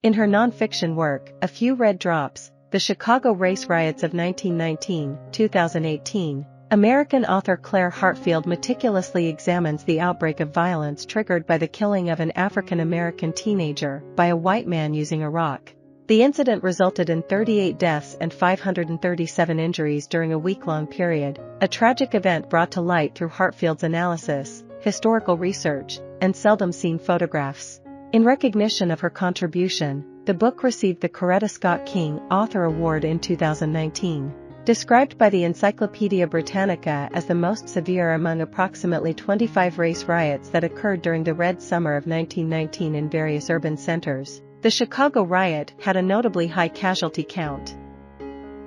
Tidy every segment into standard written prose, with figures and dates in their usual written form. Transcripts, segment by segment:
In her nonfiction work, A Few Red Drops, The Chicago Race Riots of 1919-2018, American author Claire Hartfield meticulously examines the outbreak of violence triggered by the killing of an African American teenager by a white man using a rock. The incident resulted in 38 deaths and 537 injuries during a week-long period, a tragic event brought to light through Hartfield's analysis, historical research, and seldom-seen photographs. In recognition of her contribution, the book received the Coretta Scott King Author Award in 2019. Described by the Encyclopaedia Britannica as the most severe among approximately 25 race riots that occurred during the Red Summer of 1919 in various urban centers, the Chicago riot had a notably high casualty count.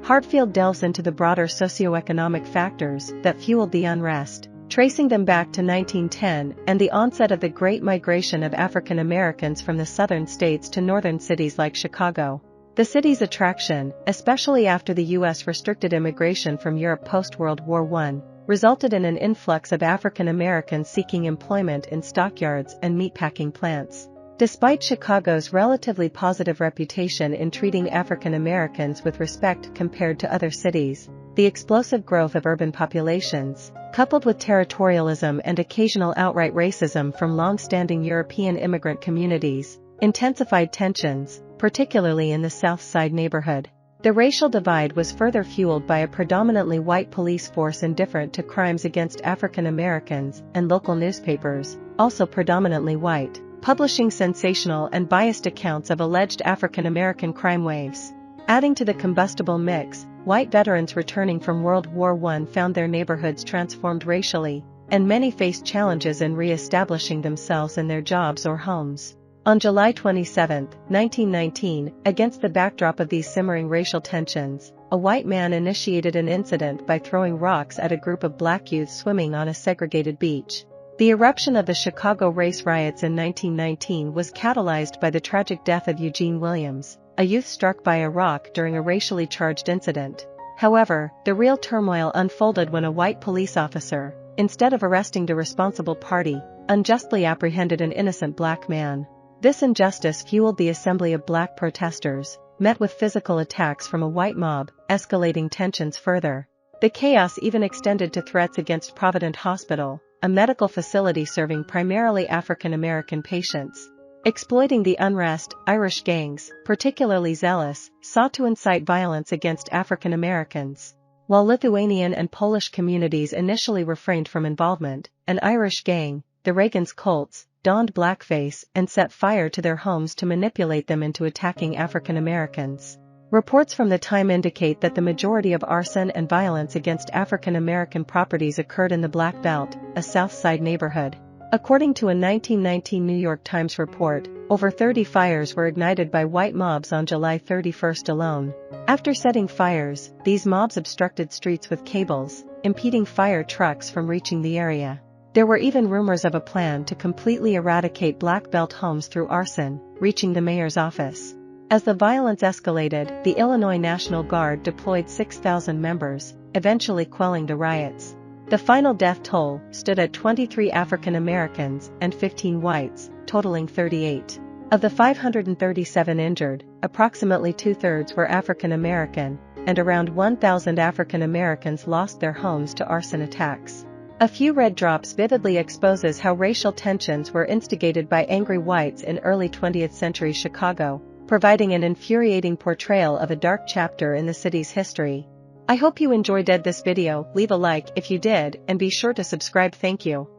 Hartfield delves into the broader socioeconomic factors that fueled the unrest, tracing them back to 1910 and the onset of the Great Migration of African Americans from the southern states to northern cities like Chicago. The city's attraction, especially after the U.S. restricted immigration from Europe post-World War I, resulted in an influx of African Americans seeking employment in stockyards and meatpacking plants. Despite Chicago's relatively positive reputation in treating African Americans with respect compared to other cities, the explosive growth of urban populations, coupled with territorialism and occasional outright racism from long-standing European immigrant communities, intensified tensions, particularly in the South Side neighborhood. The racial divide was further fueled by a predominantly white police force indifferent to crimes against African Americans and local newspapers, also predominantly white, publishing sensational and biased accounts of alleged African American crime waves. Adding to the combustible mix, white veterans returning from World War I found their neighborhoods transformed racially, and many faced challenges in re-establishing themselves in their jobs or homes. On July 27, 1919, against the backdrop of these simmering racial tensions, a white man initiated an incident by throwing rocks at a group of black youth swimming on a segregated beach. The eruption of the Chicago Race Riots in 1919 was catalyzed by the tragic death of Eugene Williams, a youth struck by a rock during a racially charged incident. However, the real turmoil unfolded when a white police officer, instead of arresting the responsible party, unjustly apprehended an innocent black man. This injustice fueled the assembly of black protesters, met with physical attacks from a white mob, escalating tensions further. The chaos even extended to threats against Provident Hospital, a medical facility serving primarily African American patients. Exploiting the unrest, Irish gangs, particularly zealous, sought to incite violence against African Americans. While Lithuanian and Polish communities initially refrained from involvement, an Irish gang, the Reagan's Colts, donned blackface and set fire to their homes to manipulate them into attacking African Americans. Reports from the time indicate that the majority of arson and violence against African American properties occurred in the Black Belt, a South Side neighborhood. According to a 1919 New York Times report, over 30 fires were ignited by white mobs on July 31 alone. After setting fires, these mobs obstructed streets with cables, impeding fire trucks from reaching the area. There were even rumors of a plan to completely eradicate Black Belt homes through arson, reaching the mayor's office. As the violence escalated, the Illinois National Guard deployed 6,000 members, eventually quelling the riots. The final death toll stood at 23 African Americans and 15 whites, totaling 38. Of the 537 injured, approximately two-thirds were African American, and around 1,000 African Americans lost their homes to arson attacks. A Few Red Drops vividly exposes how racial tensions were instigated by angry whites in early 20th century Chicago, providing an infuriating portrayal of a dark chapter in the city's history. I hope you enjoyed this video. Leave a like if you did and be sure to subscribe. Thank you.